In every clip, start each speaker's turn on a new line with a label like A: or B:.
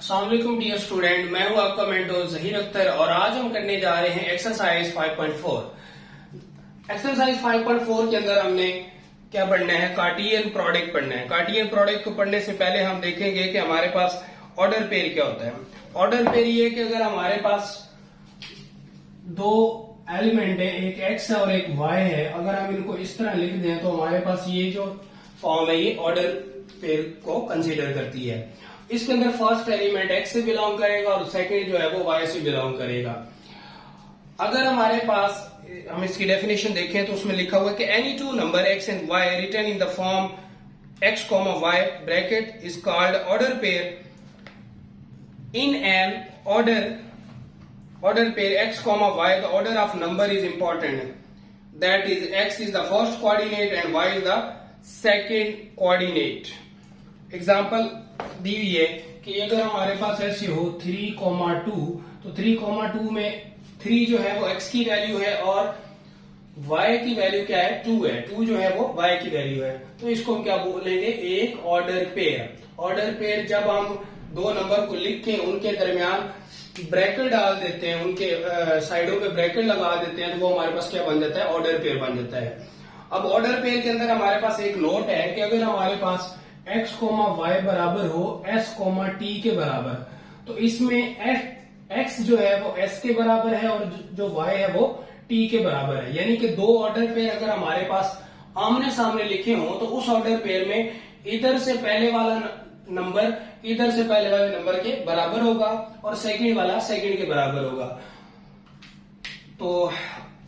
A: अस्सलाम वालेकुम dear student, मैं हूं आपका मेंटर जहीर अख्तर और आज हम करने जा रहे हैं एक्सरसाइज 5.4। एक्सरसाइज 5.4 के अंदर हमने क्या पढ़ना है, कार्टियन प्रोडक्ट पढ़ना है। कार्टियन प्रोडक्ट को पढ़ने से पहले हम देखेंगे कि हमारे पास ऑर्डर पेयर क्या होता है। ऑर्डर पेयर ये कि अगर हमारे पास दो एलिमेंट है, एक एक्स है और एक वाई है, अगर हम इनको इस तरह लिख दें तो हमारे पास ये जो फॉर्म है ये ऑर्डर पेयर को कंसीडर करती है। इसके अंदर फर्स्ट एलिमेंट एक्स से बिलोंग करेगा और सेकंड जो है वो वाई से बिलोंग करेगा। अगर हमारे पास हम इसकी डेफिनेशन देखें तो उसमें लिखा हुआ है कि any two number x and y written in the form x comma y bracket is called order pair in an order pair x comma y. The order of number is important, that is x is the first coordinate and y is the second coordinate. Example दी हुई है कि अगर हमारे पास ऐसे हो 3,2 तो 3,2 में 3 जो है वो x की वैल्यू है और y की वैल्यू क्या है, 2 है। 2 जो है वो y की वैल्यू है, तो इसको हम क्या बोलेंगे, एक ऑर्डर पेयर। ऑर्डर पेयर जब हम दो नंबर को लिख के उनके दरमियान ब्रैकेट डाल देते हैं, उनके साइडों पे ब्रैकेट लगा देते हैं, तो वो हमारे पास क्या बन जाता है, ऑर्डर पेयर बन जाता है। अब ऑर्डर पेयर के अंदर हमारे पास एक नोट है कि अगर हमारे पास x कोमा वाई बराबर हो s कोमा टी के बराबर, तो इसमें x जो है वो s के बराबर है और जो y है वो t के बराबर है। यानी कि दो ऑर्डर पेयर अगर हमारे पास आमने सामने लिखे हों तो उस ऑर्डर पेयर में इधर से पहले वाला नंबर इधर से पहले वाले नंबर के बराबर होगा और सेकंड वाला सेकंड के बराबर होगा। तो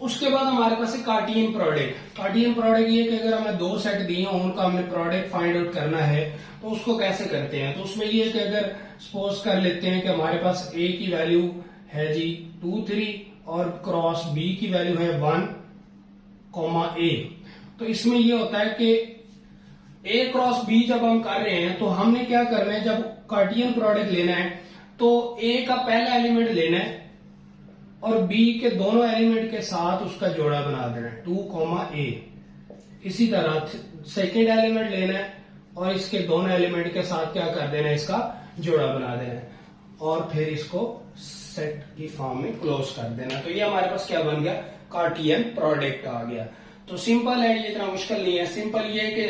A: उसके बाद हमारे पास है कार्टियन प्रोडक्ट। कार्टियन प्रोडक्ट ये कि अगर हमें दो सेट दिए हों, उनका हमने प्रोडक्ट फाइंड आउट करना है, तो उसको कैसे करते हैं। तो उसमें ये कि अगर सपोज कर लेते हैं कि हमारे पास a की वैल्यू है जी 2, 3 और क्रॉस b की वैल्यू है 1, a। तो इसमें ये होता है कि a क्रॉस b जब हम कर रहे हैं तो हमने क्या करना है, जब कार्टियन प्रोडक्ट लेना है तो a का पहला एलिमेंट लेना है और b के दोनों एलिमेंट के साथ उसका जोड़ा बना देना है 2, a। इसी तरह सेकेंड एलिमेंट लेना है और इसके दोनों एलिमेंट के साथ क्या कर देना है, इसका जोड़ा बना देना है और फिर इसको सेट की फॉर्म में क्लोज कर देना। तो ये हमारे पास क्या बन गया, कार्टियन प्रोडक्ट आ गया। तो सिंपल है, ये इतना मुश्किल नहीं है। सिंपल ये है कि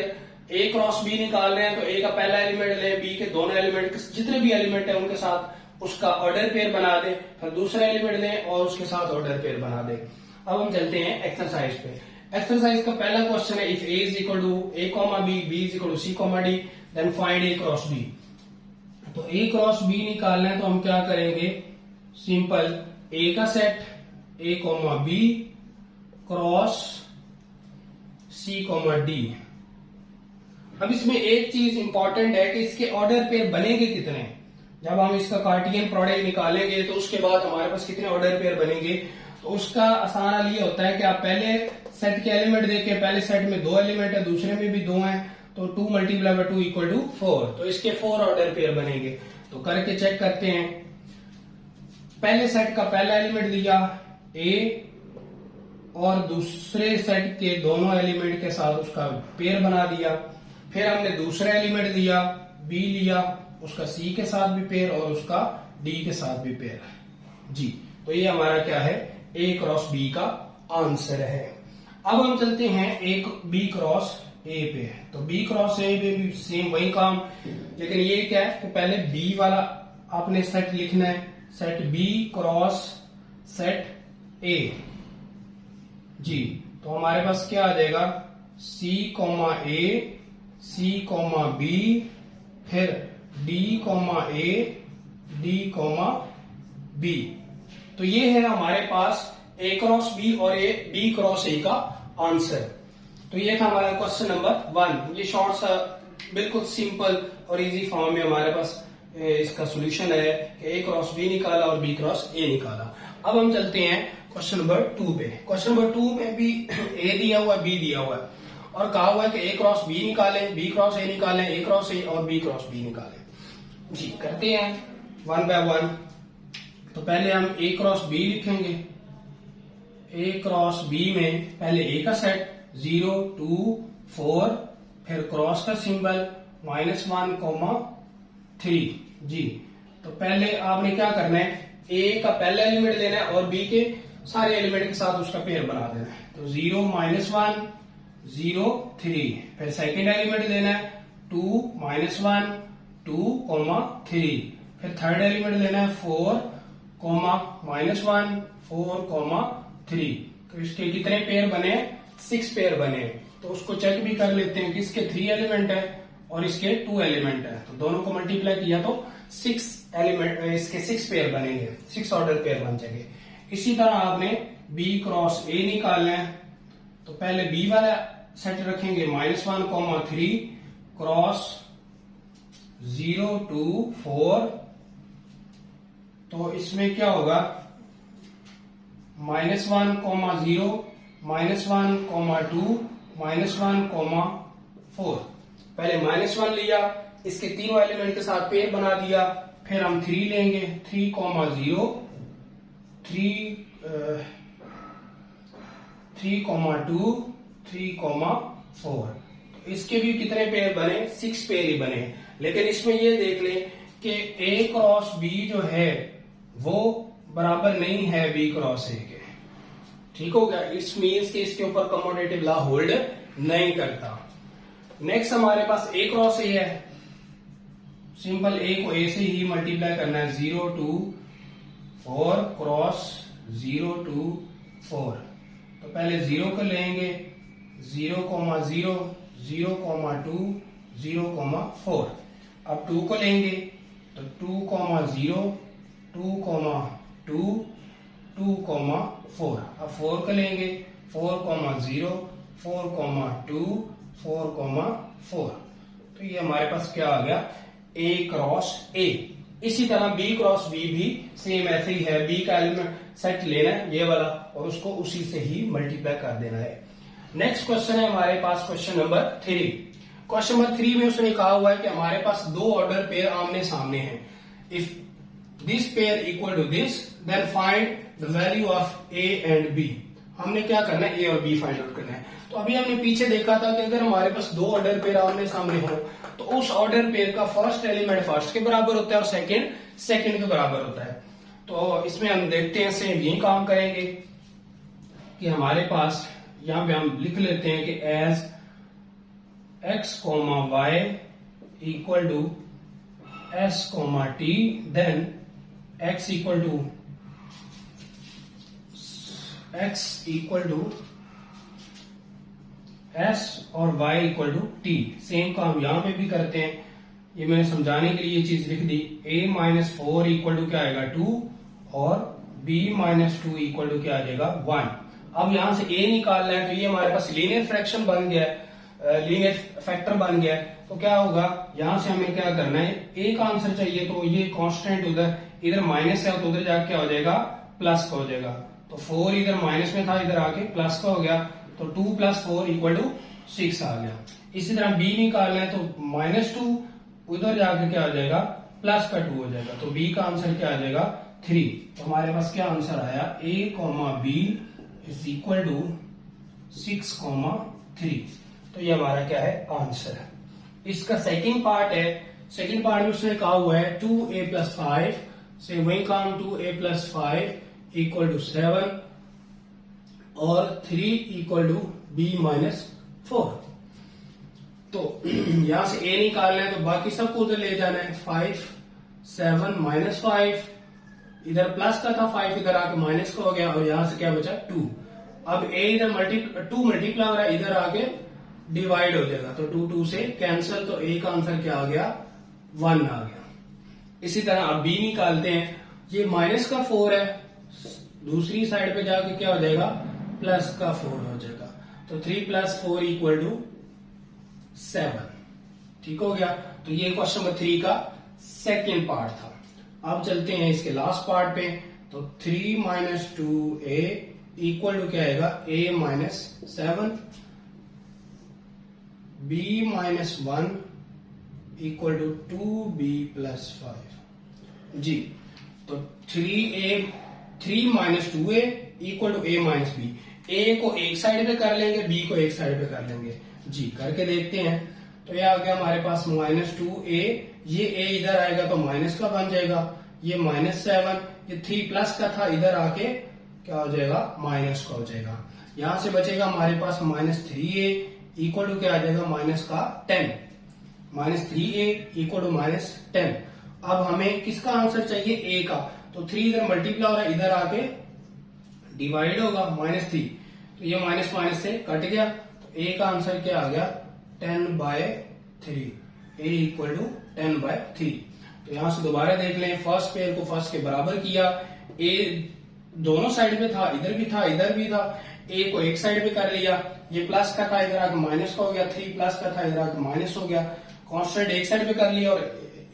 A: a क्रॉस b निकाल रहे हैं तो a का पहला एलिमेंट ले, b के दोनों एलिमेंट जितने भी एलिमेंट है उनके साथ उसका ऑर्डर पेयर बना दे, फिर दूसरा एलिमेंट लें और उसके साथ ऑर्डर पेयर बना दे। अब हम चलते हैं एक्सरसाइज पे। एक्सरसाइज का पहला क्वेश्चन है, if a is equal to a comma b, b is equal to c comma d, then find a cross b। तो a क्रॉस b निकालना है तो हम क्या करेंगे, सिंपल a का set a comma b cross c comma d। अब इसमें एक चीज इंपॉर्टेंट है कि इसके ऑर्डर पेयर बनेंगे कितने। जब हम इसका कार्टियन प्रोडक्ट निकालेंगे तो उसके बाद हमारे पास कितने ऑर्डर पेयर बनेंगे। तो उसका आसान हल ये होता है कि आप पहले सेट के एलिमेंट देखें, पहले सेट में 2 एलिमेंट है, दूसरे में भी 2 हैं, तो 2 मल्टीप्लाई बाय 2 इक्वल टू 4। तो इसके 4 ऑर्डर पेयर बनेंगे। तो करके चेक करते हैं। पहले सेट का पहला एलिमेंट दिया a और दूसरे सेट के दोनों एलिमेंट के साथ उसका पेयर बना दिया। फिर हमने दूसरा एलिमेंट दिया b लिया, उसका c के साथ भी पेयर और उसका d के साथ भी पेयर जी। तो ये हमारा क्या है, a क्रॉस b का आंसर है। अब हम चलते हैं एक b क्रॉस a पे। तो b क्रॉस a पे भी सेम वही काम, लेकिन ये क्या है कि पहले b वाला आपने सेट लिखना है, set b cross set a जी। तो हमारे पास क्या आ जाएगा, c comma a, c comma b, फिर d comma a, d comma b। तो ये है हमारे पास a क्रॉस b और a b क्रॉस a का आंसर। तो ये था हमारा क्वेश्चन नंबर 1। ये शॉर्ट सा बिल्कुल सिंपल और इजी फॉर्म में हमारे पास इसका सॉल्यूशन है कि a क्रॉस b निकाला और b क्रॉस a निकाला। अब हम चलते हैं क्वेश्चन नंबर 2 पे। क्वेश्चन नंबर 2 में भी a दिया हुआ है, b दिया हुआ है और कहा हुआ है कि a क्रॉस b निकालें, b क्रॉस a निकालें, a क्रॉस a और b क्रॉस b निकालें जी। करते हैं 1 बाय 1। तो पहले हम a क्रॉस b लिखेंगे। a क्रॉस b में पहले a का सेट 0, 2, 4, फिर क्रॉस का सिंबल -1, 3 जी। तो पहले आपने क्या करना है, ए का पहला एलिमेंट लेना है और बी के सारे एलिमेंट के साथ उसका पेयर बना देना है। तो 0 -1 0 3, फिर सेकेंड एलिमेंट लेना है 2 -1 2 3, फिर थर्ड एलिमेंट लेना है 4 -1 4 3। तो इसके कितने पेयर बने, 6 पेयर बने। तो उसको चेक भी कर लेते हैं कि इसके 3 एलिमेंट है और इसके 2 एलिमेंट है, तो दोनों को मल्टीप्लाई किया तो 6 एलिमेंट, इसके 6 पेयर बनेंगे, 6 ऑर्डर पेयर बन जाएंगे। इसी तरह आपने B क्रॉस A निकालना है। तो पहले B वाला सेट रखेंगे -1 3 क्रॉस 0 2 4। तो इसमें क्या होगा, -1 0 -1 2 -1 4। पहले -1 लिया, इसके तीनों एलिमेंट के साथ पेयर बना दिया, फिर हम 3 लेंगे 3 0 3 2 3 4। तो इसके भी कितने पेयर बने, 6 पेयर ही बने। लेकिन इसमें ये देख लें कि A क्रॉस B जो है वो बराबर नहीं है B क्रॉस A के। ठीक हो गया, इट्स मीन्स कि इसके ऊपर कमोडेटिव लॉ होल्ड नहीं करता। नेक्स्ट हमारे पास A क्रॉस A है। सिंपल A को A से ही मल्टीप्लाई करना है, 0 2 4 क्रॉस 0 2 4। तो पहले 0 को लेंगे 0 0 0 2 0 4। अब 2 को लेंगे तो 2 0 2 2 2 4। अब 4 को लेंगे 4 0 4 2 4 4। तो ये हमारे पास क्या आ गया, A क्रॉस A। इसी तरह B क्रॉस B भी सेम ऐसे ही है, B का एलिमेंट सेट लेना है ये वाला और उसको उसी से ही मल्टीप्लाई कर देना है। नेक्स्ट क्वेश्चन है हमारे पास क्वेश्चन नंबर 3। क्वेश्चन नंबर 3 में उसने कहा हुआ है कि हमारे पास 2 ऑर्डर पेयर आमने सामने हैं। If this pair equal to this then find the value of A and B। हमने क्या करना है, A और B फाइंड आउट करना है। तो अभी हमने पीछे देखा था कि अगर हमारे पास 2 ऑर्डर पेयर आमने सामने हो तो उस ऑर्डर पेयर का फर्स्ट एलिमेंट फर्स्ट के बराबर होता है और सेकंड के बराबर होता है। तो इसमें हम देखते हैं सेम यही काम करेंगे कि हमारे पास यहां पे हम लिख लेते हैं कि as x, y equal to s, t, then x equal to s और y equal to t। Same काम यहां पे भी करते हैं, ये मैंने समझाने के लिए ये चीज लिख दी। a-4 इक्वल टू क्या आएगा 2 और b-2 इक्वल टू क्या आ जाएगा 1। अब यहां से a निकालना है, तो ये हमारे पास लीनियर फ्रैक्शन बन गया है, लीनियर फैक्टर बन गया है। तो क्या होगा, यहां से हमें क्या करना है, a का आंसर चाहिए तो ये कांस्टेंट उधर इधर माइनस है तो उधर जाके क्या हो जाएगा, प्लस का हो जाएगा। तो 4 इधर माइनस में था, इधर आके प्लस का हो गया, तो 2 + 4 इक्वल टू 6 आ गया। इसी तरह b निकालना है तो -2 उधर जाके क्या हो जाएगा, प्लस का 2 हो जाएगा। तो b का आंसर क्या आ जाएगा 3। तो हमारे पास क्या आंसर आया, a, b is equal to 6, 3। तो ये हमारा क्या है, आंसर है। इसका सेकंड पार्ट है, सेकंड पार्ट में उसने कहा हुआ है 2a + 5 से वही काम 2a + 5 इक्वल टू 7 और 3 इक्वल टू b-4। तो यहां से a निकालना है तो बाकी सबको उधर ले जाना है। 5 7 -5 इधर प्लस का था, 5 इधर आके माइनस का हो गया और यहां से क्या बचा 2। अब a इधर 2 मल्टीप्लाई हो रहा है, इधर आके डिवाइड हो जाएगा तो 2 2 से कैंसिल, तो a का आंसर क्या आ गया 1 आ गया। इसी तरह अब b निकालते हैं, ये -4 है, दूसरी साइड पे जाके क्या हो जाएगा +4 हो जाएगा। तो 3 + 4 इक्वल टू 7। ठीक हो गया। तो ये क्वेश्चन नंबर 3 का सेकेंड पार्ट था। अब चलते हैं इसके लास्ट पार्ट पे। तो 3 - 2a इक्वल टू क्या आएगा, a - 7 b-1 equal to 2b + 5 जी। तो 3 - 2a equal to a - b। a को एक साइड पे कर लेंगे, b को एक साइड पे कर लेंगे जी। करके देखते हैं। तो ये आ गया हमारे पास -2a, ये a इधर आएगा तो माइनस का बन जाएगा, ये -7, ये 3 प्लस का था, इधर आके क्या हो जाएगा माइनस का हो जाएगा। यहां से बचेगा हमारे पास -3a इक्वल टू क्या आ जाएगा माइनस का 10, -3a इक्वल टू -10। अब हमें किसका आंसर चाहिए, a का, तो 3 इधर मल्टीप्लाई हो रहा है, इधर आके डिवाइड होगा -3, तो ये माइनस माइनस से कट गया, तो a का आंसर क्या आ गया 10/3, a इक्वल टू 10/3। तो यहां से दोबारा देख लें, फर्स्ट पेयर को फर्स्ट के बराबर किया, a दोनों साइड पे था, इधर भी था इधर भी था, a को एक साइड पे कर लिया, ये प्लस का था इधर आके माइनस का हो गया, 3 प्लस का था इधर आके माइनस हो गया, कांस्टेंट एक साइड पे कर लिया और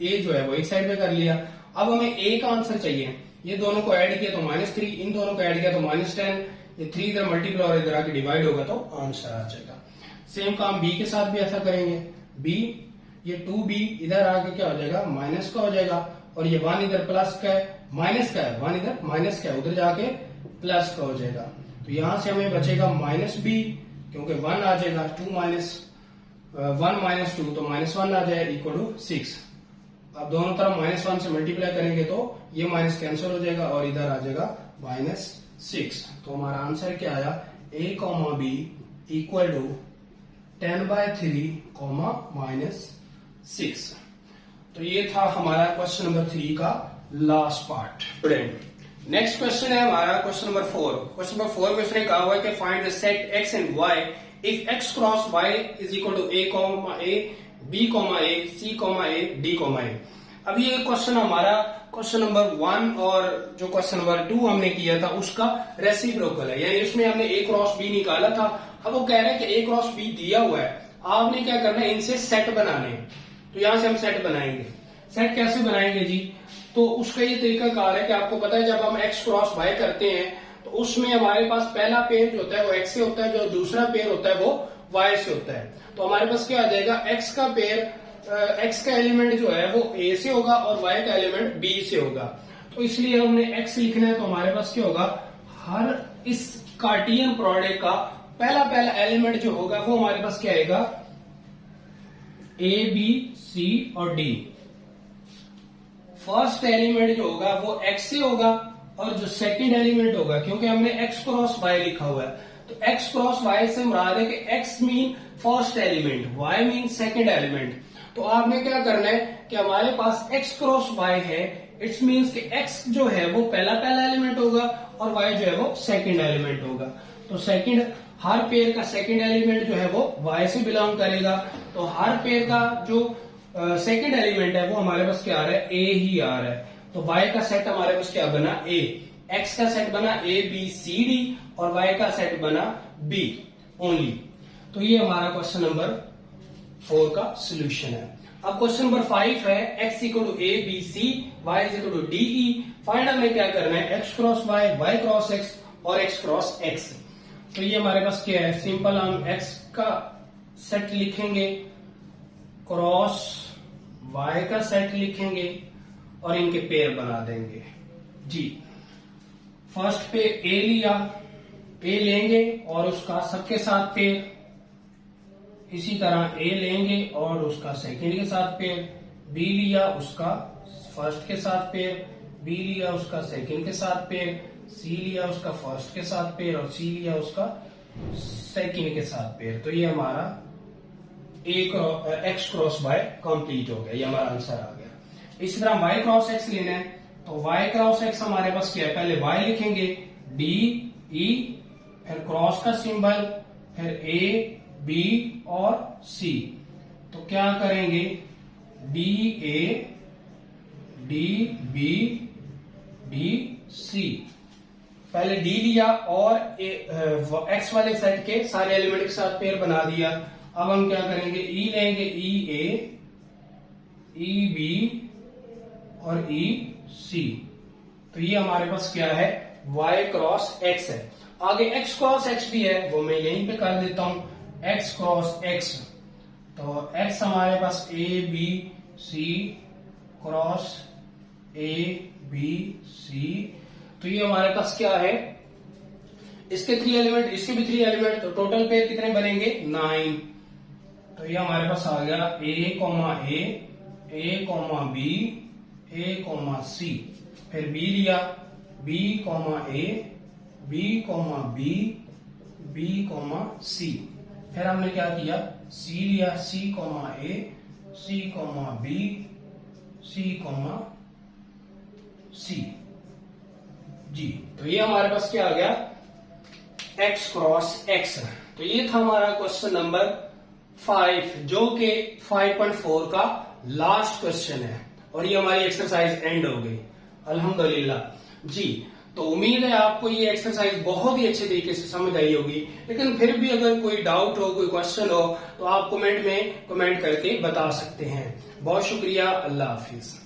A: a जो है वो एक साइड पे कर लिया। अब हमें a का आंसर चाहिए, ये दोनों को ऐड किया तो -3, इन दोनों को ऐड किया तो -10, ये 3 इधर मल्टीप्लाई और इधर आके डिवाइड होगा तो आंसर आ जाएगा। सेम काम b के साथ भी ऐसा करेंगे, b ये 2b इधर आके क्या हो जाएगा माइनस का हो जाएगा, और ये 1 इधर प्लस का है, माइनस का है, 1 इधर माइनस का है, उधर जाके प्लस का हो जाएगा। तो यहां से हमें बचेगा -b, क्योंकि 1 आ जाएगा, 1 - 2 तो -1 आ जाएगा इक्वल टू 6। अब दोनों तरफ -1 से मल्टीप्लाई करेंगे तो ये माइनस कैंसिल हो जाएगा और इधर आ जाएगा -6। तो हमारा आंसर क्या आया, a, b इक्वल टू 10/3, -6। तो ये था हमारा क्वेश्चन नंबर 3 का last part. Student, next question है हमारा क्वेश्चन नंबर 4। क्वेश्चन नंबर 4 में उसने कहा हुआ है कि find the set x and y if x cross y is equal to a, b, a, c, a, d, a। अब ये क्वेश्चन हमारा क्वेश्चन नंबर 1 और जो क्वेश्चन नंबर 2 हमने किया था उसका रेसिप्रोकल है, यानी इसमें हमने a क्रॉस b निकाला था। अब वो कह रहे हैं कि a क्रॉस b दिया हुआ है, आपने क्या करना है, इनसे सेट बनाने हैं। तो यहां से हम सेट बनाएंगे। सेट कैसे बनाएंगे जी, तो उसका ये तरीका कार है कि आपको पता है जब हम x क्रॉस y करते हैं तो उसमें हमारे पास पहला पेयर जो होता है वो x से होता है, जो दूसरा पेयर होता है वो y से होता है। तो हमारे पास क्या आ जाएगा, x का पेयर x का एलिमेंट जो है वो a से होगा और y का एलिमेंट b से होगा। तो इसलिए हमने x लिखना है, तो हमारे पास क्या होगा, हर इस कार्टियन प्रोडक्ट का पहला एलिमेंट जो होगा वो हमारे पास क्या आएगा, a, b, c और d। फर्स्ट एलिमेंट जो होगा वो x से होगा और जो सेकंड एलिमेंट होगा, क्योंकि हमने x क्रॉस y लिखा हुआ है, तो x क्रॉस y से मुराद है कि x mean first element, y mean second element. तो आपने क्या करना है कि हमारे पास x क्रॉस y है, इट्स मीन्स कि x जो है वो पहला एलिमेंट होगा और y जो है वो सेकंड एलिमेंट होगा। तो सेकंड, हर पेयर का सेकंड एलिमेंट जो है वो y से बिलोंग करेगा, तो हर पेयर का जो सेकंड एलिमेंट है वो हमारे पास क्या आ रहा है, a ही आ रहा है। तो y का सेट हमारे पास क्या बना, a, x का सेट बना a, b, c, d और y का सेट बना b ओनली। तो ये हमारा क्वेश्चन नंबर 4 का सोल्यूशन है। अब क्वेश्चन नंबर 5 है x equal to a, b, c, y is equal to d, e। Find हमें क्या करना है, x cross y, y cross x और x क्रॉस x। तो ये हमारे पास क्या है, सिंपल हम x का सेट लिखेंगे, क्रॉस y का सेट लिखेंगे और इनके पेयर बना देंगे जी। फर्स्ट पे a लिया, a लेंगे और उसका सबके साथ पेयर, इसी तरह a लेंगे और उसका सेकंड के साथ पेयर, b लिया उसका फर्स्ट के साथ पेयर, b लिया उसका सेकंड के साथ पेयर, c लिया उसका फर्स्ट के साथ पेयर और c लिया उसका सेकंड के साथ पेयर। तो ये हमारा x क्रॉस y कंप्लीट हो गया, ये हमारा आंसर आ गया। इसी तरह y क्रॉस x लेना है, तो y क्रॉस x हमारे पास क्या है, पहले y लिखेंगे d, e, फिर क्रॉस का सिंबल, फिर a, b और c। तो क्या करेंगे, d, a, d, b, d, c। पहले d लिया और x वाले सेट के सारे एलिमेंट के साथ पेयर बना दिया। अब हम क्या करेंगे, e लेंगे, e a, e b और e c। तो ये हमारे पास क्या है, y क्रॉस x है। आगे x क्रॉस x भी है, वो मैं यहीं पे कर देता हूं, x क्रॉस x। तो x हमारे पास a, b, c cross a, b, c। तो ये हमारे पास क्या है, इसके 3 एलिमेंट, इसके भी 3 एलिमेंट, तो टोटल पेयर कितने बनेंगे, 9। तो तो ये हमारे पास आ गया A comma B, A comma C. फिर बी लिया, B comma A, B comma B, B comma C. फिर हमने क्या किया, सी लिया, C comma A, C comma B, C comma C. जी, तो ये हमारे पास क्या आ गया, x क्रॉस x। तो ये था हमारा क्वेश्चन नंबर 5, जो कि 5.4 का लास्ट क्वेश्चन है, और ये हमारी एक्सरसाइज एंड हो गई अल्हम्दुलिल्लाह। जी, तो उम्मीद है आपको ये एक्सरसाइज बहुत ही अच्छे तरीके से समझ आई होगी। लेकिन फिर भी अगर कोई डाउट हो, कोई क्वेश्चन हो, तो आप कमेंट में कमेंट करके बता सकते हैं। बहुत शुक्रिया, अल्लाह हाफिज।